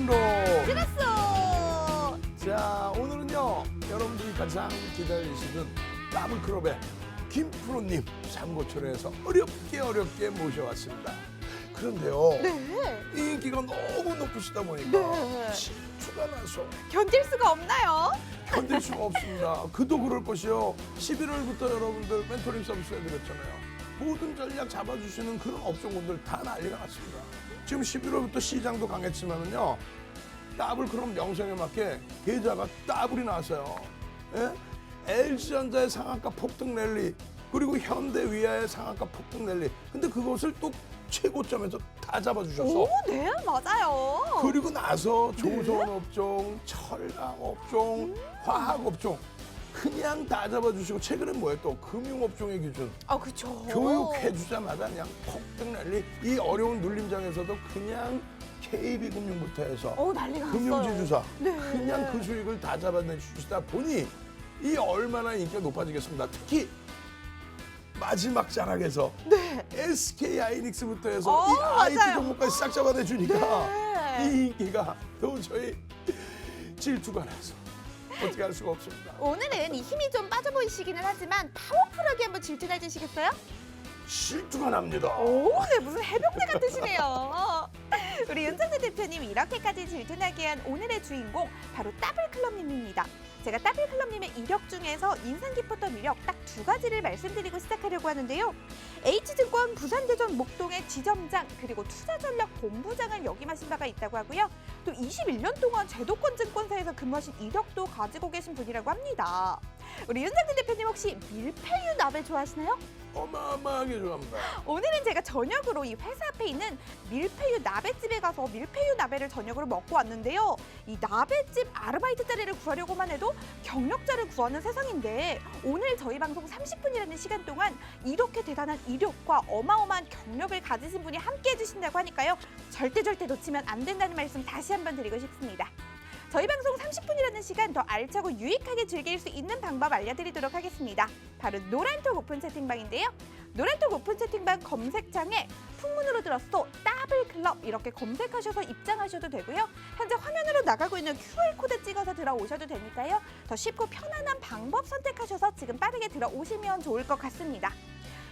시간으로 찍었어. 자, 오늘은요 여러분들이 가장 기다리시는 더블클럽의 김프로님 삼고초려에서 어렵게 모셔왔습니다. 그런데요 네. 이 인기가 너무 높으시다 보니까 네. 질투가 나서 견딜 수가 없나요? 견딜 수가 없습니다. 그도 그럴 것이요. 11월부터 여러분들 멘토링 서비스 해드렸잖아요. 모든 전략 잡아주시는 그런 업종군들 다 난리가 났습니다. 지금 11월부터 시장도 강했지만은요, 더블클럽 명성에 맞게 계좌가 더블이 나왔어요. 예? LG전자의 상한가 폭등 랠리, 그리고 현대위아의 상한가 폭등 랠리. 근데 그것을 또 최고점에서 다 잡아주셔서 오, 네, 맞아요. 그리고 나서 조선업종, 철강업종, 화학업종 그냥 다 잡아주시고 최근에 뭐예요? 또 금융업종의 기준 그쵸. 교육해주자마자 그냥 폭등 랠리 이 어려운 눌림장에서도 그냥 KB금융부터 해서 난리가 났어요. 금융지주사 네. 그냥 그 수익을 다 잡아내주시다 보니 이 얼마나 인기가 높아지겠습니다. 특히 마지막 장악에서 네. SK하이닉스부터 해서 이 맞아요. IT 종목까지 싹 잡아내주니까 네. 이 인기가 도저히 질투가 나서 어떻게 할 수가 없습니다. 오늘은 이 힘이 좀 빠져 보이시기는 하지만 파워풀하게 한번 질투해 주시겠어요? 질투가 납니다. 네, 무슨 해병대 같으시네요. 우리 윤정재 대표님 이렇게까지 질투나게 한 오늘의 주인공 바로 더블클럽님입니다. 제가 더블클럽님의 이력 중에서 인상 깊었던 이력 딱 두 가지를 말씀드리고 시작하려고 하는데요. H증권 부산대전 목동의 지점장 그리고 투자전략 본부장을 역임하신 바가 있다고 하고요. 또 21년 동안 제도권 증권사에서 근무하신 이력도 가지고 계신 분이라고 합니다. 우리 윤정재 대표님 혹시 밀푀유 나베 좋아하시나요? 어마어마하게 좋아합니다. 오늘은 제가 저녁으로 이 회사 앞에 있는 밀푀유 나베집에 가서 밀푀유 나베를 저녁으로 먹고 왔는데요. 이 나베집 아르바이트 자리를 구하려고만 해도 경력자를 구하는 세상인데 오늘 저희 방송 30분이라는 시간 동안 이렇게 대단한 이력과 어마어마한 경력을 가지신 분이 함께 해주신다고 하니까요. 절대 놓치면 안 된다는 말씀 다시 한번 드리고 싶습니다. 저희 방송 30분이라는 시간 더 알차고 유익하게 즐길 수 있는 방법 알려드리도록 하겠습니다. 바로 노란톡 오픈 채팅방인데요. 노란톡 오픈 채팅방 검색창에 풍문으로 들었어 더블클럽 이렇게 검색하셔서 입장하셔도 되고요. 현재 화면으로 나가고 있는 QR코드 찍어서 들어오셔도 되니까요. 더 쉽고 편안한 방법 선택하셔서 지금 빠르게 들어오시면 좋을 것 같습니다.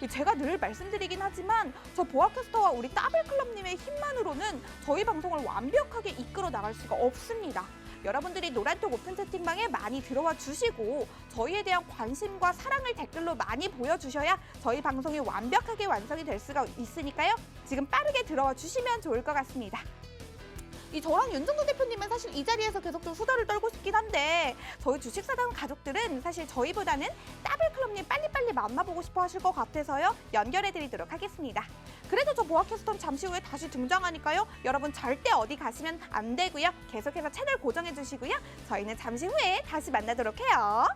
제가 늘 말씀드리긴 하지만 저 보아캐스터와 우리 더블클럽님의 힘만으로는 저희 방송을 완벽하게 이끌어 나갈 수가 없습니다. 여러분들이 노란톡 오픈 채팅방에 많이 들어와 주시고 저희에 대한 관심과 사랑을 댓글로 많이 보여주셔야 저희 방송이 완벽하게 완성이 될 수가 있으니까요. 지금 빠르게 들어와 주시면 좋을 것 같습니다. 저랑 윤정도 대표님은 사실 이 자리에서 계속 좀 수다를 떨고 싶긴 한데 저희 주식사당 가족들은 사실 저희보다는 더블클럽님 빨리빨리 만나보고 싶어 하실 것 같아서요. 연결해드리도록 하겠습니다. 그래도 저 보아캐스터는 잠시 후에 다시 등장하니까요. 여러분 절대 어디 가시면 안 되고요. 계속해서 채널 고정해 주시고요. 저희는 잠시 후에 다시 만나도록 해요.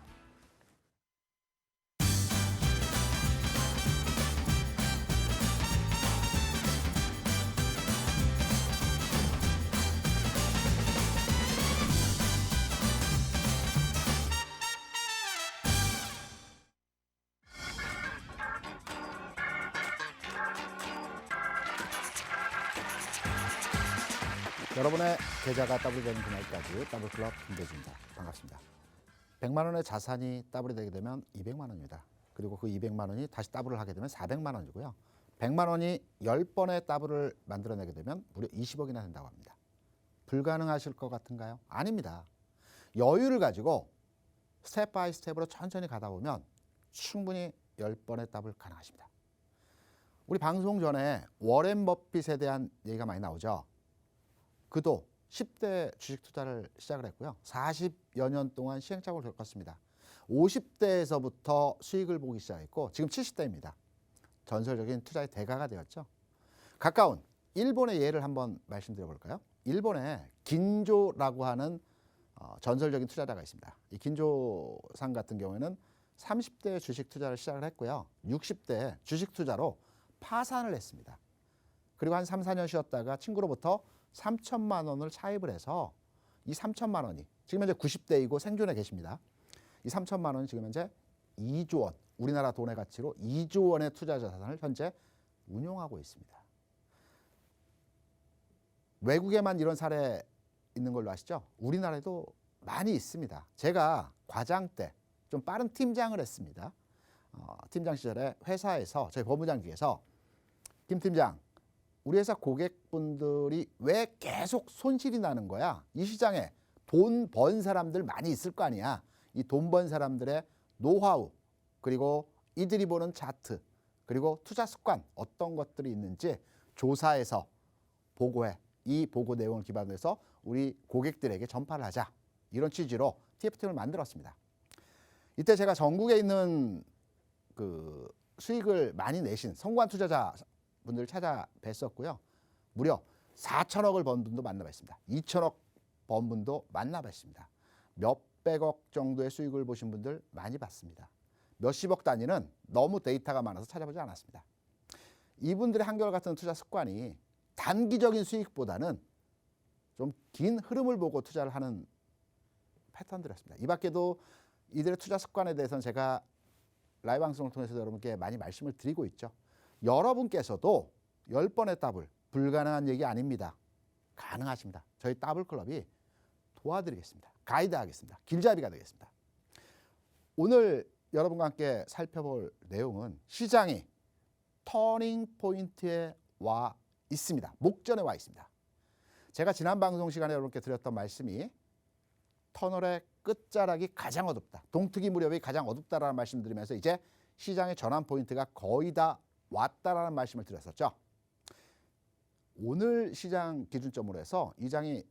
여러분의 계좌가 더블이 되는 그날까지 더블클럽 김대중입니다. 반갑습니다. 100만 원의 자산이 더블이 되게 되면 200만 원입니다. 그리고 그 200만 원이 다시 더블을 하게 되면 400만 원이고요. 100만 원이 10번의 더블을 만들어내게 되면 무려 20억이나 된다고 합니다. 불가능하실 것 같은가요? 아닙니다. 여유를 가지고 스텝 바이 스텝으로 천천히 가다 보면 충분히 10번의 더블 가능하십니다. 우리 방송 전에 워렌 버핏에 대한 얘기가 많이 나오죠. 그도 10대 주식 투자를 시작을 했고요. 40여 년 동안 시행착오를 겪었습니다. 50대에서부터 수익을 보기 시작했고 지금 70대입니다. 전설적인 투자의 대가가 되었죠. 가까운 일본의 예를 한번 말씀드려 볼까요? 일본에 긴조라고 하는 전설적인 투자자가 있습니다. 이 긴조상 같은 경우에는 30대 주식 투자를 시작을 했고요. 60대 주식 투자로 파산을 했습니다. 그리고 한 3, 4년 쉬었다가 친구로부터 3천만 원을 차입을 해서 이 3천만 원이 지금 현재 90대이고 생존해 계십니다. 이 3천만 원이 지금 현재 2조 원, 우리나라 돈의 가치로 2조 원의 투자 자산을 현재 운용하고 있습니다. 외국에만 이런 사례 있는 걸로 아시죠? 우리나라에도 많이 있습니다. 제가 과장 때 좀 빠른 팀장을 했습니다. 팀장 시절에 회사에서 저희 법무장직에서 김 팀장, 우리 회사 고객분들이 왜 계속 손실이 나는 거야? 이 시장에 돈 번 사람들 많이 있을 거 아니야. 이 돈 번 사람들의 노하우, 그리고 이들이 보는 차트, 그리고 투자 습관 어떤 것들이 있는지 조사해서 보고해. 이 보고 내용을 기반으로 해서 우리 고객들에게 전파를 하자. 이런 취지로 TF팀을 만들었습니다. 이때 제가 전국에 있는 그 수익을 많이 내신 성공한 투자자 분들을 찾아뵀었고요. 무려 4천억을 번 분도 만나봤습니다. 2천억 번 분도 만나봤습니다. 몇백억 정도의 수익을 보신 분들 많이 봤습니다. 몇십억 단위는 너무 데이터가 많아서 찾아보지 않았습니다. 이분들의 한결같은 투자 습관이 단기적인 수익보다는 좀 긴 흐름을 보고 투자를 하는 패턴들이었습니다. 이 밖에도 이들의 투자 습관에 대해서는 제가 라이브 방송을 통해서 여러분께 많이 말씀을 드리고 있죠. 여러분께서도 10번의 더블 불가능한 얘기 아닙니다. 가능하십니다. 저희 더블클럽이 도와드리겠습니다. 가이드하겠습니다. 길잡이가 되겠습니다. 오늘 여러분과 함께 살펴볼 내용은 시장이 터닝 포인트에 와 있습니다. 목전에 와 있습니다. 제가 지난 방송 시간에 여러분께 드렸던 말씀이 터널의 끝자락이 가장 어둡다. 동트기 무렵이 가장 어둡다라는 말씀드리면서 이제 시장의 전환 포인트가 거의 다 왔다라는 말씀을 드렸었죠. 오늘 시장 기준점으로 해서 이 장이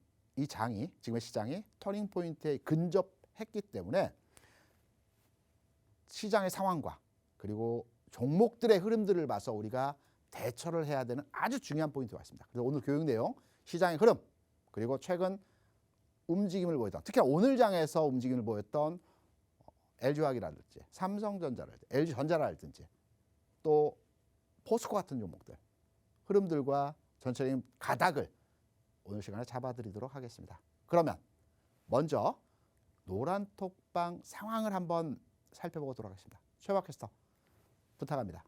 지금의 시장이 터닝 포인트에 근접했기 때문에 시장의 상황과 그리고 종목들의 흐름들을 봐서 우리가 대처를 해야 되는 아주 중요한 포인트가 왔습니다. 그래서 오늘 교육 내용, 시장의 흐름, 그리고 최근 움직임을 보였던, 특히 오늘 장에서 움직임을 보였던 LG화학이라든지 삼성전자라든지 LG전자라든지 또 포스코 같은 종목들 흐름들과 전체적인 가닥을 오늘 시간에 잡아드리도록 하겠습니다. 그러면 먼저 노란톡방 상황을 한번 살펴보도록 하겠습니다. 최박 캐스터 부탁합니다.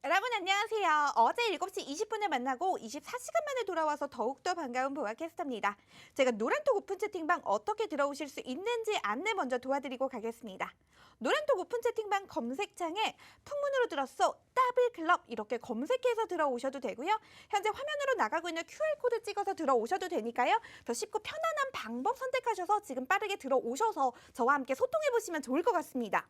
여러분 안녕하세요. 어제 7시 20분에 만나고 24시간 만에 돌아와서 더욱더 반가운 보아캐스터입니다. 제가 노란톡 오픈 채팅방 어떻게 들어오실 수 있는지 안내 먼저 도와드리고 가겠습니다. 노란톡 오픈 채팅방 검색창에 풍문으로 들었어 더블클럽 이렇게 검색해서 들어오셔도 되고요. 현재 화면으로 나가고 있는 QR코드 찍어서 들어오셔도 되니까요. 더 쉽고 편안한 방법 선택하셔서 지금 빠르게 들어오셔서 저와 함께 소통해보시면 좋을 것 같습니다.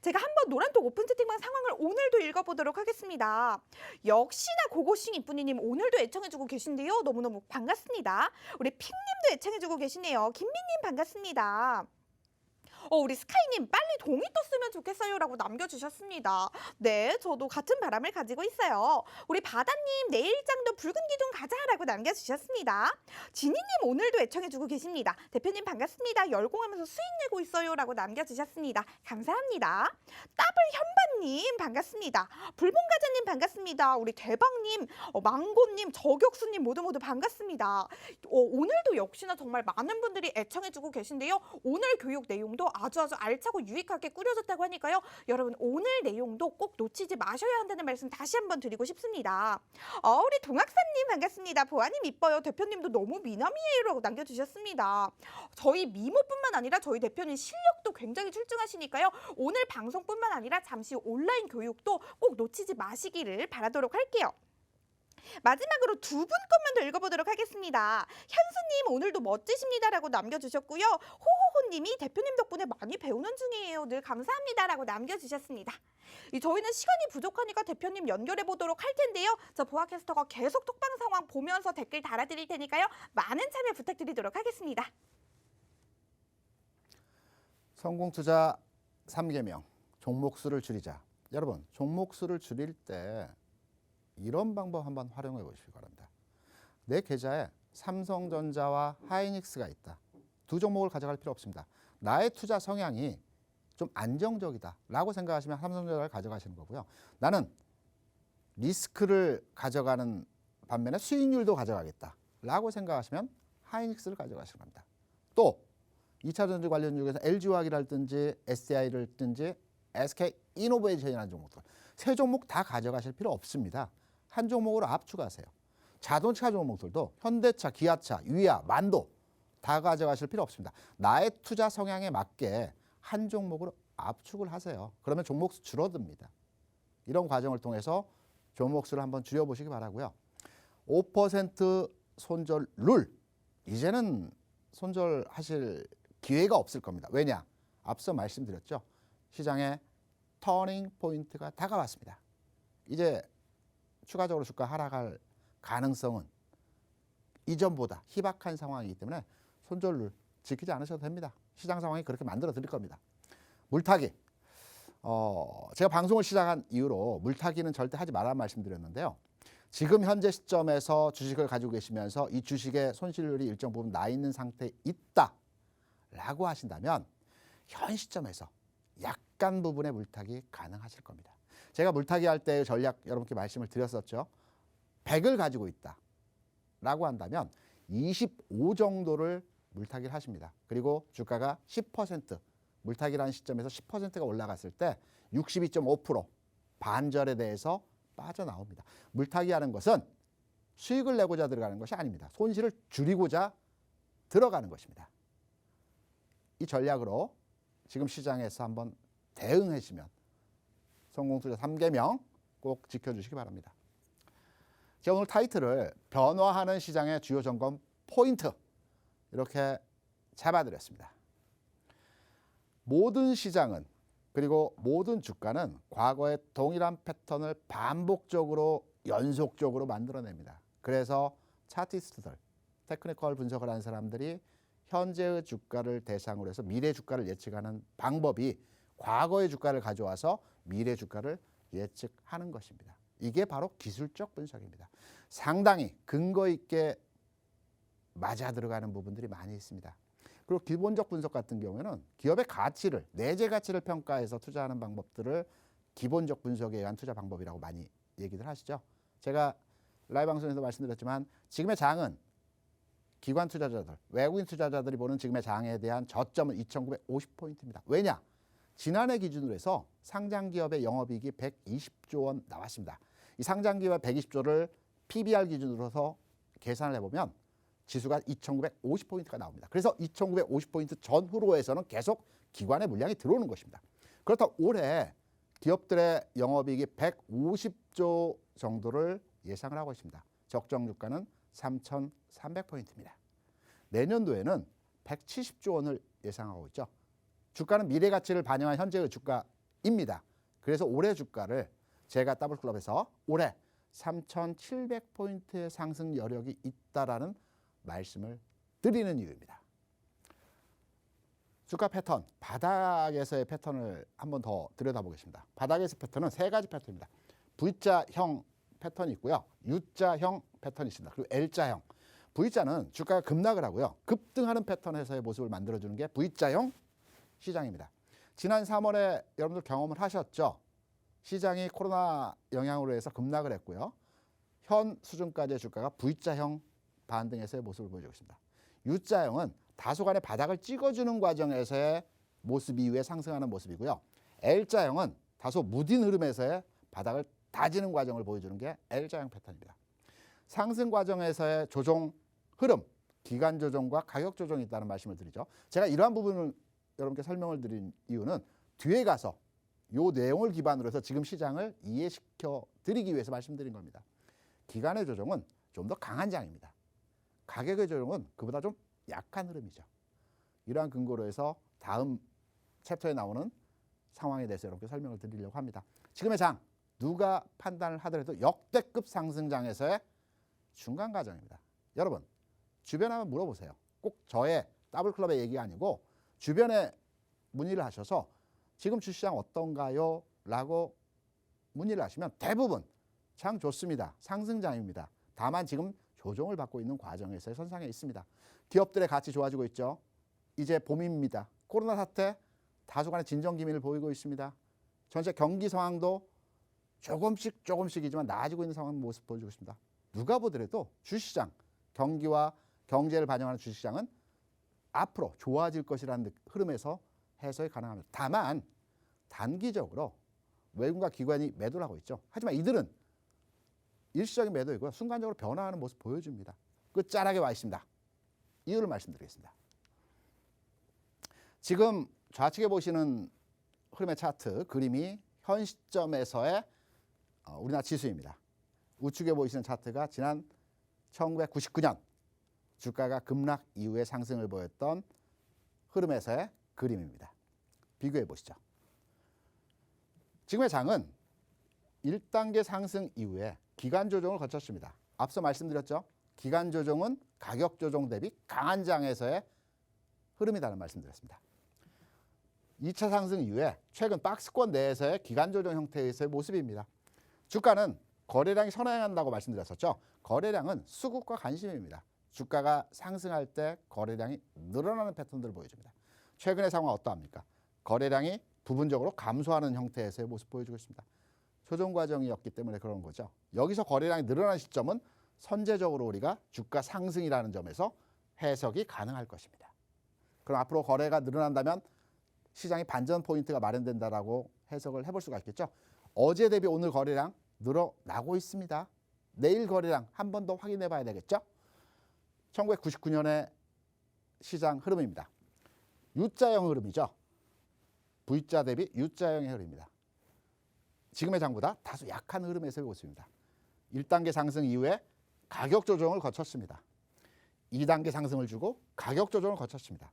제가 한번 노란톡 오픈 채팅방 상황을 오늘도 읽어보도록 하겠습니다. 역시나 고고싱 이쁜이님 오늘도 애청해주고 계신데요. 너무너무 반갑습니다. 우리 핑님도 애청해주고 계시네요. 김민님 반갑습니다. 우리 스카이님 빨리 동이 떴으면 좋겠어요 라고 남겨주셨습니다. 네, 저도 같은 바람을 가지고 있어요. 우리 바다님 내일장도 붉은 기둥 가자라고 남겨주셨습니다. 지니님 오늘도 애청해주고 계십니다. 대표님 반갑습니다. 열공하면서 수익 내고 있어요 라고 남겨주셨습니다. 감사합니다. 따블 현반님 반갑습니다. 불봉가자님 반갑습니다. 우리 대박님, 망고님, 저격수님 모두 반갑습니다. 오늘도 역시나 정말 많은 분들이 애청해주고 계신데요. 오늘 교육 내용도 아주 알차고 유익하게 꾸려졌다고 하니까요. 여러분 오늘 내용도 꼭 놓치지 마셔야 한다는 말씀 다시 한번 드리고 싶습니다. 우리 동학사님 반갑습니다. 보아님 이뻐요. 대표님도 너무 미남이에요 라고 남겨주셨습니다. 저희 미모뿐만 아니라 저희 대표님 실력도 굉장히 출중하시니까요. 오늘 방송뿐만 아니라 잠시 온라인 교육도 꼭 놓치지 마시기를 바라도록 할게요. 마지막으로 두 분 것만 더 읽어보도록 하겠습니다. 현수님 오늘도 멋지십니다 라고 남겨주셨고요. 호호호님이 대표님 덕분에 많이 배우는 중이에요. 늘 감사합니다 라고 남겨주셨습니다. 저희는 시간이 부족하니까 대표님 연결해보도록 할 텐데요. 저 보아캐스터가 계속 톡방 상황 보면서 댓글 달아드릴 테니까요. 많은 참여 부탁드리도록 하겠습니다. 성공투자 3계명, 종목수를 줄이자. 여러분, 종목수를 줄일 때 이런 방법 한번 활용해 보시기 바랍니다. 내 계좌에 삼성전자와 하이닉스가 있다. 두 종목을 가져갈 필요 없습니다. 나의 투자 성향이 좀 안정적이다 라고 생각하시면 삼성전자를 가져가시는 거고요. 나는 리스크를 가져가는 반면에 수익률도 가져가겠다 라고 생각하시면 하이닉스를 가져가시는 겁니다. 또 2차전지 관련 중에서 LG화학이라든지 SDI라든지 SK이노베이션이라는 종목들 세 종목 다 가져가실 필요 없습니다. 한 종목으로 압축하세요. 자동차 종목들도 현대차, 기아차, 위아, 만도 다 가져가실 필요 없습니다. 나의 투자 성향에 맞게 한 종목으로 압축을 하세요. 그러면 종목 수 줄어듭니다. 이런 과정을 통해서 종목 수를 한번 줄여보시기 바라고요. 5% 손절 룰, 이제는 손절하실 기회가 없을 겁니다. 왜냐? 앞서 말씀드렸죠. 시장에 터닝 포인트가 다가왔습니다. 이제 추가적으로 주가 하락할 가능성은 이전보다 희박한 상황이기 때문에 손절룰 지키지 않으셔도 됩니다. 시장 상황이 그렇게 만들어 드릴 겁니다. 물타기. 제가 방송을 시작한 이후로 물타기는 절대 하지 말라는 말씀드렸는데요. 지금 현재 시점에서 주식을 가지고 계시면서 이 주식의 손실률이 일정 부분 나 있는 상태에 있다라고 하신다면 현 시점에서 약간 부분의 물타기 가능하실 겁니다. 제가 물타기 할 때 전략 여러분께 말씀을 드렸었죠. 100을 가지고 있다라고 한다면 25 정도를 물타기를 하십니다. 그리고 주가가 10% 물타기라는 시점에서 10%가 올라갔을 때 62.5% 반절에 대해서 빠져나옵니다. 물타기하는 것은 수익을 내고자 들어가는 것이 아닙니다. 손실을 줄이고자 들어가는 것입니다. 이 전략으로 지금 시장에서 한번 대응하시면 성공투자 3계명 꼭 지켜주시기 바랍니다. 제가 오늘 타이틀을 변화하는 시장의 주요 점검 포인트 이렇게 잡아드렸습니다. 모든 시장은 그리고 모든 주가는 과거의 동일한 패턴을 반복적으로 연속적으로 만들어냅니다. 그래서 차티스트들, 테크니컬 분석을 하는 사람들이 현재의 주가를 대상으로 해서 미래 주가를 예측하는 방법이 과거의 주가를 가져와서 미래 주가를 예측하는 것입니다. 이게 바로 기술적 분석입니다. 상당히 근거 있게 맞아 들어가는 부분들이 많이 있습니다. 그리고 기본적 분석 같은 경우에는 기업의 가치를, 내재 가치를 평가해서 투자하는 방법들을 기본적 분석에 의한 투자 방법이라고 많이 얘기들 하시죠. 제가 라이브 방송에서 말씀드렸지만 지금의 장은 기관 투자자들, 외국인 투자자들이 보는 지금의 장에 대한 저점은 2,950포인트입니다. 왜냐? 지난해 기준으로 해서 상장기업의 영업이익이 120조 원 나왔습니다. 이 상장기업 120조를 PBR 기준으로 해서 계산을 해보면 지수가 2,950포인트가 나옵니다. 그래서 2,950포인트 전후로에서는 계속 기관의 물량이 들어오는 것입니다. 그렇다고 올해 기업들의 영업이익이 150조 정도를 예상을 하고 있습니다. 적정 주가는 3,300포인트입니다. 내년도에는 170조 원을 예상하고 있죠. 주가는 미래 가치를 반영한 현재의 주가입니다. 그래서 올해 주가를 제가 더블클럽에서 올해 3,700포인트의 상승 여력이 있다라는 말씀을 드리는 이유입니다. 주가 패턴, 바닥에서의 패턴을 한번 더 들여다보겠습니다. 바닥에서 패턴은 세 가지 패턴입니다. V자형 패턴이 있고요. U자형 패턴이 있습니다. 그리고 L자형. V자는 주가가 급락을 하고요. 급등하는 패턴에서의 모습을 만들어주는 게 V자형 시장입니다. 지난 3월에 여러분들 경험을 하셨죠. 시장이 코로나 영향으로 해서 급락을 했고요. 현 수준까지의 주가가 V자형 반등에서의 모습을 보여주고 있습니다. U자형은 다소간의 바닥을 찍어주는 과정에서의 모습 이후에 상승하는 모습이고요. L자형은 다소 무딘 흐름에서의 바닥을 다지는 과정을 보여주는 게 L자형 패턴입니다. 상승 과정에서의 조정 흐름, 기간 조정과 가격 조정이 있다는 말씀을 드리죠. 제가 이러한 부분을 여러분께 설명을 드린 이유는 뒤에 가서 이 내용을 기반으로 해서 지금 시장을 이해시켜 드리기 위해서 말씀드린 겁니다. 기간의 조정은 좀 더 강한 장입니다. 가격의 조정은 그보다 좀 약한 흐름이죠. 이러한 근거로 해서 다음 챕터에 나오는 상황에 대해서 여러분께 설명을 드리려고 합니다. 지금의 장, 누가 판단을 하더라도 역대급 상승장에서의 중간 과정입니다. 여러분, 주변에 한번 물어보세요. 꼭 저의 더블클럽의 얘기가 아니고 주변에 문의를 하셔서 지금 주시장 어떤가요? 라고 문의를 하시면 대부분 장 좋습니다. 상승장입니다. 다만 지금 조정을 받고 있는 과정에서의 선상에 있습니다. 기업들의 가치 좋아지고 있죠. 이제 봄입니다. 코로나 사태 다소간의 진정 기미를 보이고 있습니다. 전체 경기 상황도 조금씩이지만 나아지고 있는 상황 모습 보여주고 있습니다. 누가 보더라도 주식시장, 경기와 경제를 반영하는 주식시장은 앞으로 좋아질 것이라는 흐름에서 해석이 가능합니다. 다만 단기적으로 외국인과 기관이 매도를 하고 있죠. 하지만 이들은 일시적인 매도이고요. 순간적으로 변화하는 모습 보여줍니다. 끝자락에 와 있습니다. 이유를 말씀드리겠습니다. 지금 좌측에 보시는 흐름의 차트 그림이 현 시점에서의 우리나라 지수입니다. 우측에 보이시는 차트가 지난 1999년 주가가 급락 이후에 상승을 보였던 흐름에서의 그림입니다. 비교해 보시죠. 지금의 장은 1단계 상승 이후에 기간 조정을 거쳤습니다. 앞서 말씀드렸죠. 기간 조정은 가격 조정 대비 강한 장에서의 흐름이라는 말씀드렸습니다. 2차 상승 이후에 최근 박스권 내에서의 기간 조정 형태에서의 모습입니다. 주가는 거래량이 선행한다고 말씀드렸었죠. 거래량은 수급과 관심입니다. 주가가 상승할 때 거래량이 늘어나는 패턴들을 보여줍니다. 최근의 상황은 어떠합니까? 거래량이 부분적으로 감소하는 형태에서의 모습 보여주고 있습니다. 조정 과정이었기 때문에 그런 거죠. 여기서 거래량이 늘어난 시점은 선제적으로 우리가 주가 상승이라는 점에서 해석이 가능할 것입니다. 그럼 앞으로 거래가 늘어난다면 시장이 반전 포인트가 마련된다라고 해석을 해볼 수가 있겠죠. 어제 대비 오늘 거래량 늘어나고 있습니다. 내일 거래량 한 번 더 확인해 봐야 되겠죠. 1999년의 시장 흐름입니다. U자형 흐름이죠. V자 대비 U자형의 흐름입니다. 지금의 장보다 다소 약한 흐름에서의 모습입니다. 1단계 상승 이후에 가격 조정을 거쳤습니다. 2단계 상승을 주고 가격 조정을 거쳤습니다.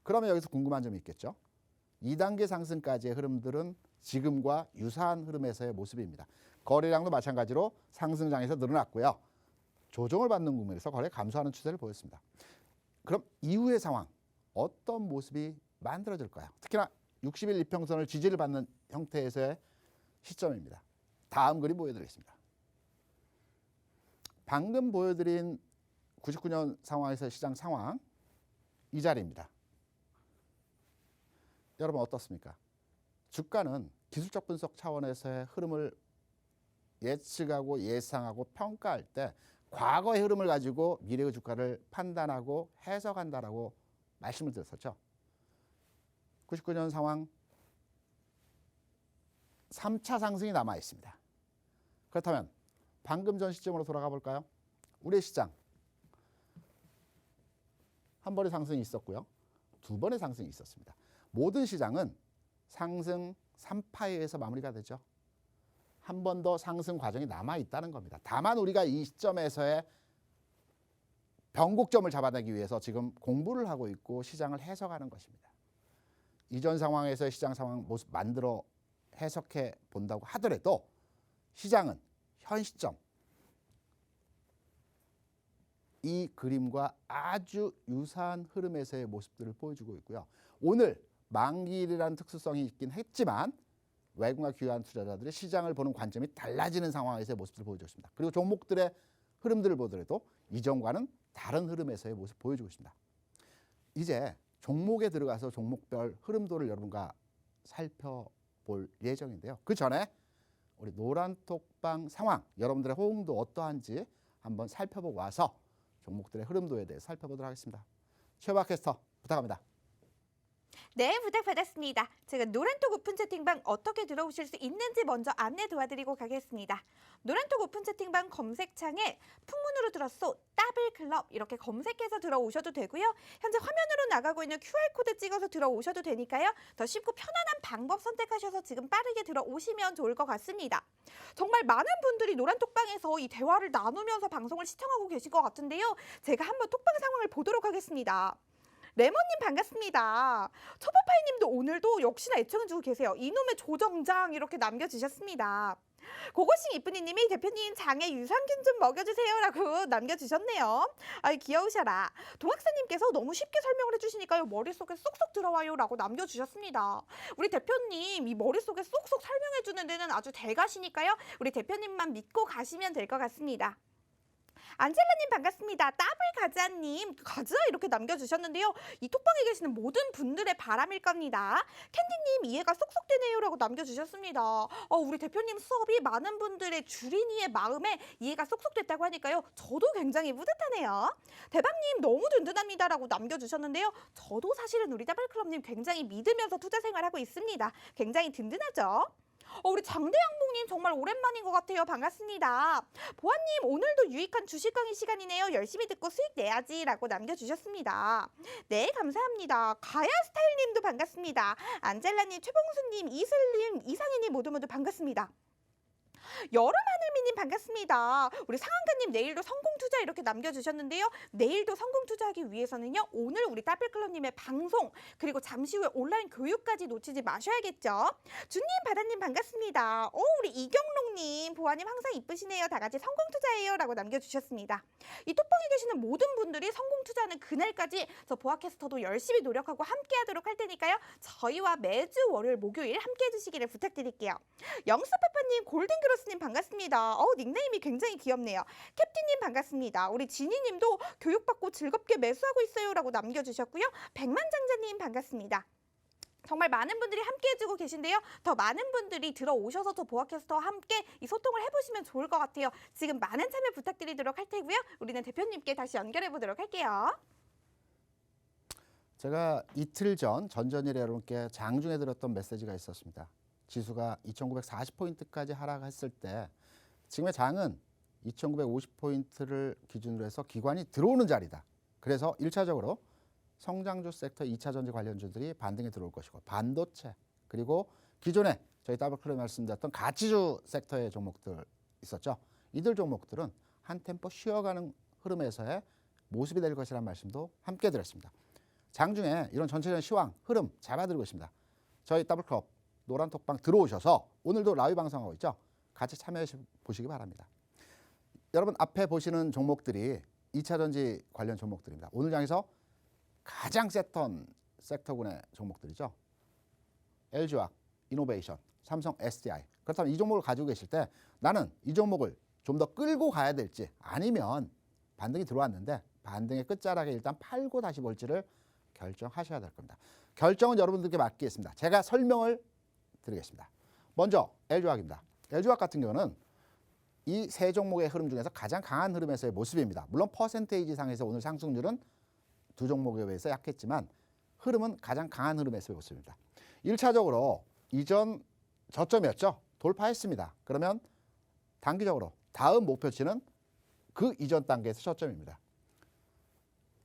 그러면 여기서 궁금한 점이 있겠죠. 2단계 상승까지의 흐름들은 지금과 유사한 흐름에서의 모습입니다. 거래량도 마찬가지로 상승장에서 늘어났고요. 조정을 받는 국면에서 거래 감소하는 추세를 보였습니다. 그럼 이후의 상황 어떤 모습이 만들어질까요? 특히나 60일 이평선을 지지를 받는 형태에서의 시점입니다. 다음 그림 보여드리겠습니다. 방금 보여드린 99년 상황에서의 시장 상황 이 자리입니다. 여러분 어떻습니까? 주가는 기술적 분석 차원에서의 흐름을 예측하고 예상하고 평가할 때 과거의 흐름을 가지고 미래의 주가를 판단하고 해석한다라고 말씀을 드렸었죠. 99년 상황 3차 상승이 남아 있습니다. 그렇다면 방금 전 시점으로 돌아가 볼까요? 우리의 시장 한 번의 상승이 있었고요. 두 번의 상승이 있었습니다. 모든 시장은 상승 3파에서 마무리가 되죠. 한 번 더 상승 과정이 남아 있다는 겁니다. 다만 우리가 이 시점에서의 변곡점을 잡아내기 위해서 지금 공부를 하고 있고 시장을 해석하는 것입니다. 이전 상황에서의 시장 상황 모습 만들어 해석해 본다고 하더라도 시장은 현 시점 이 그림과 아주 유사한 흐름에서의 모습들을 보여주고 있고요. 오늘 만기일이라는 특수성이 있긴 했지만 외국과 귀한 투자자들의 시장을 보는 관점이 달라지는 상황에서의 모습들을 보여줬습니다. 그리고 종목들의 흐름들을 보더라도 이전과는 다른 흐름에서의 모습을 보여주고 있습니다. 이제 종목에 들어가서 종목별 흐름도를 여러분과 살펴볼 예정인데요. 그 전에 우리 노란톡방 상황, 여러분들의 호응도 어떠한지 한번 살펴보고 와서 종목들의 흐름도에 대해 살펴보도록 하겠습니다. 최박 캐스터 부탁합니다. 네, 부탁받았습니다. 제가 노란톡 오픈 채팅방 어떻게 들어오실 수 있는지 먼저 안내 도와드리고 가겠습니다. 노란톡 오픈 채팅방 검색창에 풍문으로 들었소 더블클럽 이렇게 검색해서 들어오셔도 되고요. 현재 화면으로 나가고 있는 QR코드 찍어서 들어오셔도 되니까요. 더 쉽고 편안한 방법 선택하셔서 지금 빠르게 들어오시면 좋을 것 같습니다. 정말 많은 분들이 노란톡방에서 이 대화를 나누면서 방송을 시청하고 계신 것 같은데요. 제가 한번 톡방 상황을 보도록 하겠습니다. 레몬님 반갑습니다. 초보파이님도 오늘도 역시나 애청해주고 계세요. 이놈의 조정장 이렇게 남겨주셨습니다. 고고싱 이쁜이님이 대표님 장에 유산균 좀 먹여주세요 라고 남겨주셨네요. 아이 귀여우셔라. 동학사님께서 너무 쉽게 설명을 해주시니까요 머릿속에 쏙쏙 들어와요 라고 남겨주셨습니다. 우리 대표님 이 머릿속에 쏙쏙 설명해주는 데는 아주 대가시니까요 우리 대표님만 믿고 가시면 될 것 같습니다. 안젤라님 반갑습니다. 더블 가자님 가자 이렇게 남겨주셨는데요. 이 톡방에 계시는 모든 분들의 바람일 겁니다. 캔디님 이해가 쏙쏙 되네요 라고 남겨주셨습니다. 우리 대표님 수업이 많은 분들의 주린이의 마음에 이해가 쏙쏙 됐다고 하니까요. 저도 굉장히 뿌듯하네요. 대박님 너무 든든합니다 라고 남겨주셨는데요. 저도 사실은 우리 더블클럽님 굉장히 믿으면서 투자 생활하고 있습니다. 굉장히 든든하죠. 우리 장대양봉님 정말 오랜만인 것 같아요. 반갑습니다. 보아님 오늘도 유익한 주식 강의 시간이네요. 열심히 듣고 수익 내야지 라고 남겨주셨습니다. 네 감사합니다. 가야스타일님도 반갑습니다. 안젤라님, 최봉수님, 이슬님, 이상희님 모두 반갑습니다. 여름하늘미님 반갑습니다. 우리 상한가님 내일도 성공투자 이렇게 남겨주셨는데요. 내일도 성공투자하기 위해서는요. 오늘 우리 따블클럽님의 방송 그리고 잠시 후에 온라인 교육까지 놓치지 마셔야겠죠. 준님, 바다님 반갑습니다. 우리 이경록님, 보아님 항상 이쁘시네요. 다 같이 성공투자해요 라고 남겨주셨습니다. 이 톡방에 계시는 모든 분들이 성공투자하는 그날까지 저 보아캐스터도 열심히 노력하고 함께하도록 할 테니까요. 저희와 매주 월요일, 목요일 함께해 주시기를 부탁드릴게요. 영수파파님, 골든그로스님 반갑습니다. 닉네임이 굉장히 귀엽네요. 캡틴님 반갑습니다. 우리 지니님도 교육받고 즐겁게 매수하고 있어요 라고 남겨주셨고요. 백만장자님 반갑습니다. 정말 많은 분들이 함께 해주고 계신데요. 더 많은 분들이 들어오셔서 저 보아캐스터와 함께 이 소통을 해보시면 좋을 것 같아요. 지금 많은 참여 부탁드리도록 할 테고요. 우리는 대표님께 다시 연결해 보도록 할게요. 제가 이틀 전 전전일에 여러분께 장중에 드렸던 메시지가 있었습니다. 지수가 2940포인트까지 하락했을 때 지금의 장은 2950포인트를 기준으로 해서 기관이 들어오는 자리다. 그래서 1차적으로 성장주 섹터 2차 전지 관련주들이 반등에 들어올 것이고 반도체 그리고 기존에 저희 더블클럽 말씀드렸던 가치주 섹터의 종목들 있었죠. 이들 종목들은 한 템포 쉬어가는 흐름에서의 모습이 될 것이라는 말씀도 함께 드렸습니다. 장중에 이런 전체적인 시황, 흐름 잡아드리고 있습니다. 저희 더블클럽 노란 톡방 들어오셔서 오늘도 라이브 방송하고 있죠. 같이 참여해 보시기 바랍니다. 여러분 앞에 보시는 종목들이 2차 전지 관련 종목들입니다. 오늘 장에서 가장 셌던 섹터군의 종목들이죠. LG화학, 이노베이션, 삼성 SDI. 그렇다면 이 종목을 가지고 계실 때 나는 이 종목을 좀 더 끌고 가야 될지 아니면 반등이 들어왔는데 반등의 끝자락에 일단 팔고 다시 볼지를 결정하셔야 될 겁니다. 결정은 여러분들께 맡기겠습니다. 제가 설명을 드리겠습니다. 먼저 LG화학입니다. LG화학 같은 경우는 이 세 종목의 흐름 중에서 가장 강한 흐름에서의 모습입니다. 물론 퍼센테이지 상에서 오늘 상승률은 두 종목에 비해서 약했지만 흐름은 가장 강한 흐름에서의 모습입니다. 1차적으로 이전 저점이었죠. 돌파했습니다. 그러면 단기적으로 다음 목표치는 그 이전 단계에서 저점입니다.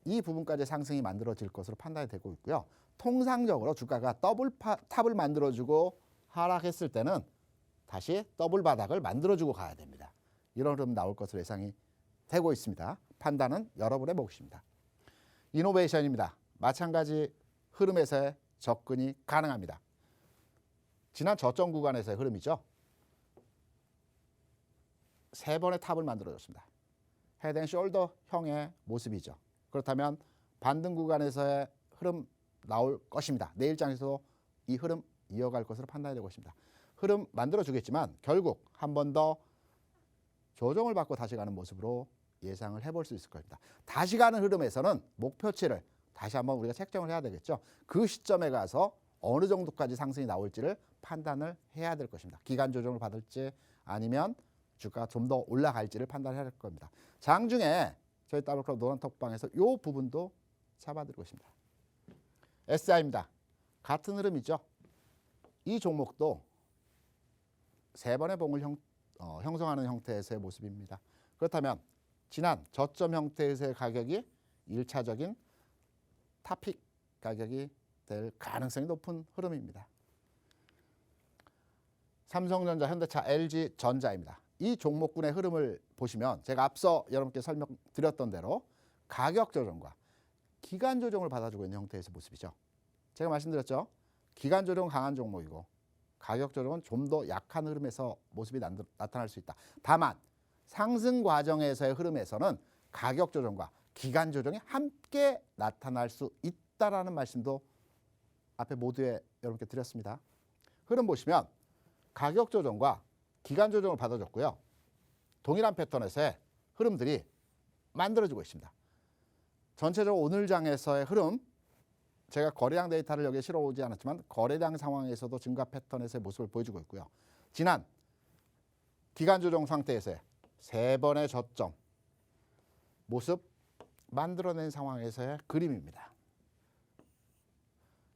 이 부분까지 상승이 만들어질 것으로 판단이 되고 있고요. 통상적으로 주가가 더블 탑을 만들어주고 하락했을 때는 다시 더블 바닥을 만들어주고 가야 됩니다. 이런 흐름 나올 것으로 예상이 되고 있습니다. 판단은 여러분의 몫입니다. 이노베이션입니다. 마찬가지 흐름에서의 접근이 가능합니다. 지난 저점 구간에서의 흐름이죠. 세 번의 탑을 만들어줬습니다. 헤드 앤 숄더형의 모습이죠. 그렇다면 반등 구간에서의 흐름 나올 것입니다. 내일장에서도 이 흐름 이어갈 것으로 판단이 되고 있습니다. 흐름 만들어주겠지만 결국 한 번 더 조정을 받고 다시 가는 모습으로 예상을 해볼 수 있을 겁니다. 다시 가는 흐름에서는 목표치를 다시 한번 우리가 책정을 해야 되겠죠. 그 시점에 가서 어느 정도까지 상승이 나올지를 판단을 해야 될 것입니다. 기간 조정을 받을지 아니면 주가가 좀 더 올라갈지를 판단해야 될 겁니다. 장중에 저희 더블클럽 노란톡방에서 이 부분도 잡아드리고 있습니다. SI입니다. 같은 흐름이죠. 이 종목도 세 번의 봉을 형성하는 형태에서의 모습입니다. 그렇다면 지난 저점 형태에서의 가격이 1차적인 탑픽 가격이 될 가능성이 높은 흐름입니다. 삼성전자, 현대차, LG전자입니다. 이 종목군의 흐름을 보시면 제가 앞서 여러분께 설명드렸던 대로 가격 조정과 기간 조정을 받아주고 있는 형태에서 모습이죠. 제가 말씀드렸죠. 기간 조정은 강한 종목이고 가격 조정은 좀 더 약한 흐름에서 모습이 나타날 수 있다. 다만 상승 과정에서의 흐름에서는 가격 조정과 기간 조정이 함께 나타날 수 있다라는 말씀도 앞에 모두에 여러분께 드렸습니다. 흐름 보시면 가격 조정과 기간 조정을 받아줬고요. 동일한 패턴에서의 흐름들이 만들어지고 있습니다. 전체적으로 오늘 장에서의 흐름, 제가 거래량 데이터를 여기에 실어오지 않았지만 거래량 상황에서도 증가 패턴에서의 모습을 보여주고 있고요. 지난 기간 조정 상태에서의 세 번의 저점 모습 만들어낸 상황에서의 그림입니다.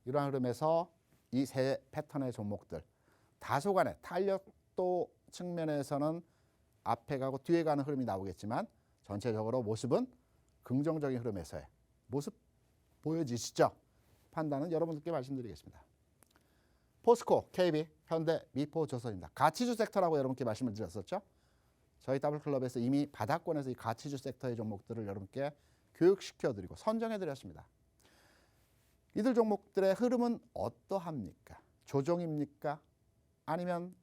이러한 흐름에서 이 세 패턴의 종목들 다소간의 탄력도 측면에서는 앞에 가고 뒤에 가는 흐름이 나오겠지만 전체적으로 모습은 긍정적인 흐름에서의 모습 보여지시죠? 판단은 여러분들께 말씀드리겠습니다. 포스코, KB, 현대, 미포, 조선입니다. 가치주 섹터라고 여러분께 말씀을 드렸었죠? 저희 더블클럽에서 이미 바닥권에서 이 가치주 섹터의 종목들을 여러분께 교육시켜드리고 선정해드렸습니다. 이들 종목들의 흐름은 어떠합니까? 조정입니까? 아니면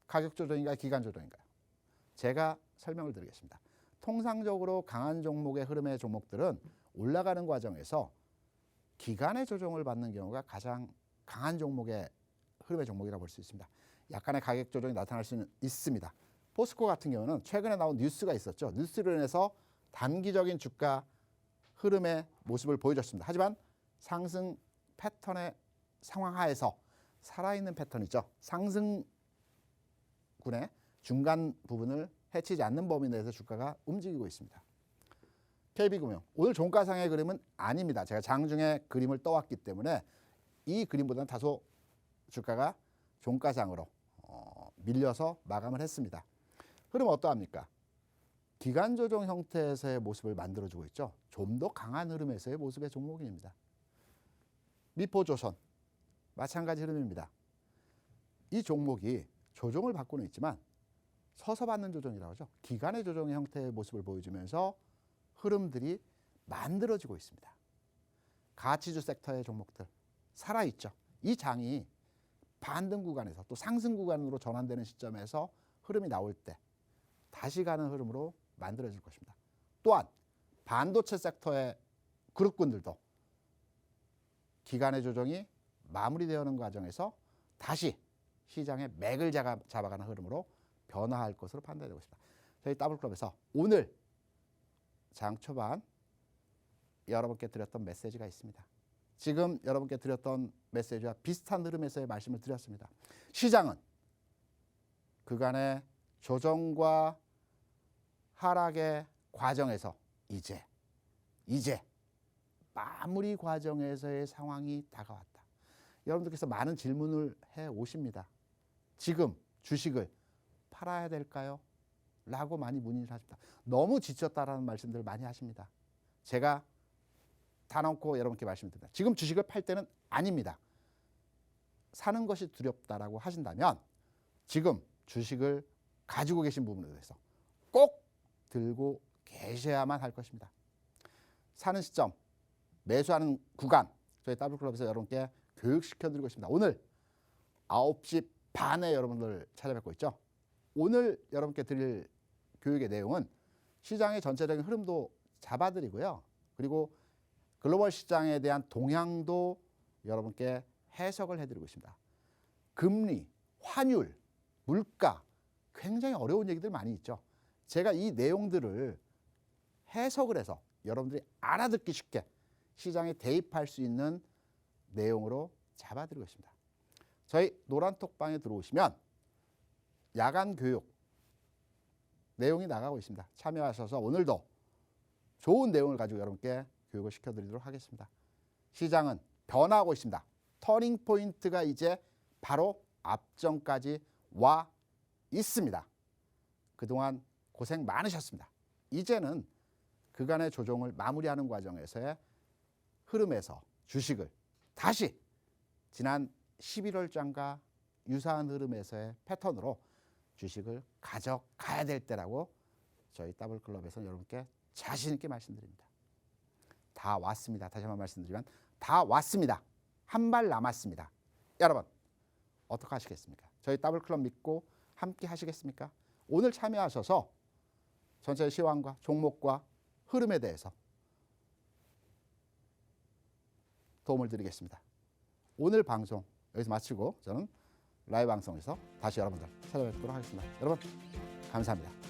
가격 조정인가요? 기간 조정인가요? 제가 설명을 드리겠습니다. 통상적으로 강한 종목의 흐름의 종목들은 올라가는 과정에서 기간의 조정을 받는 경우가 가장 강한 종목의 흐름의 종목이라고 볼 수 있습니다. 약간의 가격 조정이 나타날 수는 있습니다. 포스코 같은 경우는 최근에 나온 뉴스가 있었죠. 뉴스로 인해서 단기적인 주가 흐름의 모습을 보여줬습니다. 하지만 상승 패턴의 상황 하에서 살아있는 패턴이죠. 상승군의 중간 부분을 해치지 않는 범위 내에서 주가가 움직이고 있습니다. KB금융, 오늘 종가상의 그림은 아닙니다. 제가 장중에 그림을 떠왔기 때문에 이 그림보다는 다소 주가가 종가상으로 밀려서 마감을 했습니다. 흐름 어떠합니까? 기간 조정 형태에서의 모습을 만들어주고 있죠. 좀 더 강한 흐름에서의 모습의 종목입니다. 미포조선, 마찬가지 흐름입니다. 이 종목이 조정을 받고는 있지만 서서 받는 조정이라고 하죠. 기간의 조정의 형태의 모습을 보여주면서 흐름들이 만들어지고 있습니다. 가치주 섹터의 종목들 살아있죠. 이 장이 반등 구간에서 또 상승 구간으로 전환되는 시점에서 흐름이 나올 때 다시 가는 흐름으로 만들어질 것입니다. 또한 반도체 섹터의 그룹군들도 기간의 조정이 마무리되어가는 과정에서 다시 시장의 맥을 잡아가는 흐름으로 변화할 것으로 판단되고 있습니다. 저희 더블클럽에서 오늘 장 초반 여러분께 드렸던 메시지가 있습니다. 지금 여러분께 드렸던 메시지와 비슷한 흐름에서의 말씀을 드렸습니다. 시장은 그간의 조정과 하락의 과정에서 이제 마무리 과정에서의 상황이 다가왔다. 여러분들께서 많은 질문을 해 오십니다. 지금 주식을 팔아야 될까요? 라고 많이 문의를 하십니다. 너무 지쳤다라는 말씀들을 많이 하십니다. 제가 다놓고 여러분께 말씀드립니다. 지금 주식을 팔 때는 아닙니다. 사는 것이 두렵다라고 하신다면 지금 주식을 가지고 계신 부분에 대해서 꼭 들고 계셔야만 할 것입니다. 사는 시점, 매수하는 구간 저희 더블클럽에서 여러분께 교육시켜드리고 있습니다. 오늘 9시 반에 여러분들 찾아뵙고 있죠. 오늘 여러분께 드릴 교육의 내용은 시장의 전체적인 흐름도 잡아드리고요. 그리고 글로벌 시장에 대한 동향도 여러분께 해석을 해드리고 있습니다. 금리, 환율, 물가 굉장히 어려운 얘기들 많이 있죠. 제가 이 내용들을 해석을 해서 여러분들이 알아듣기 쉽게 시장에 대입할 수 있는 내용으로 잡아드리고 있습니다. 저희 노란톡방에 들어오시면 야간 교육 내용이 나가고 있습니다. 참여하셔서 오늘도 좋은 내용을 가지고 여러분께 교육을 시켜드리도록 하겠습니다. 시장은 변화하고 있습니다. 터닝 포인트가 이제 바로 앞전까지 와 있습니다. 그동안 고생 많으셨습니다. 이제는 그간의 조정을 마무리하는 과정에서의 흐름에서 주식을 다시 지난 11월장과 유사한 흐름에서의 패턴으로 주식을 가져가야 될 때라고 저희 더블클럽에서 여러분께 자신 있게 말씀드립니다. 다 왔습니다. 다시 한번 말씀드리면 다 왔습니다. 한 발 남았습니다. 여러분 어떻게 하시겠습니까? 저희 더블클럽 믿고 함께 하시겠습니까? 오늘 참여하셔서 전체 시황과 종목과 흐름에 대해서 도움을 드리겠습니다. 오늘 방송 여기서 마치고 저는 라이브 방송에서 다시 여러분들 찾아뵙도록 하겠습니다. 여러분 감사합니다.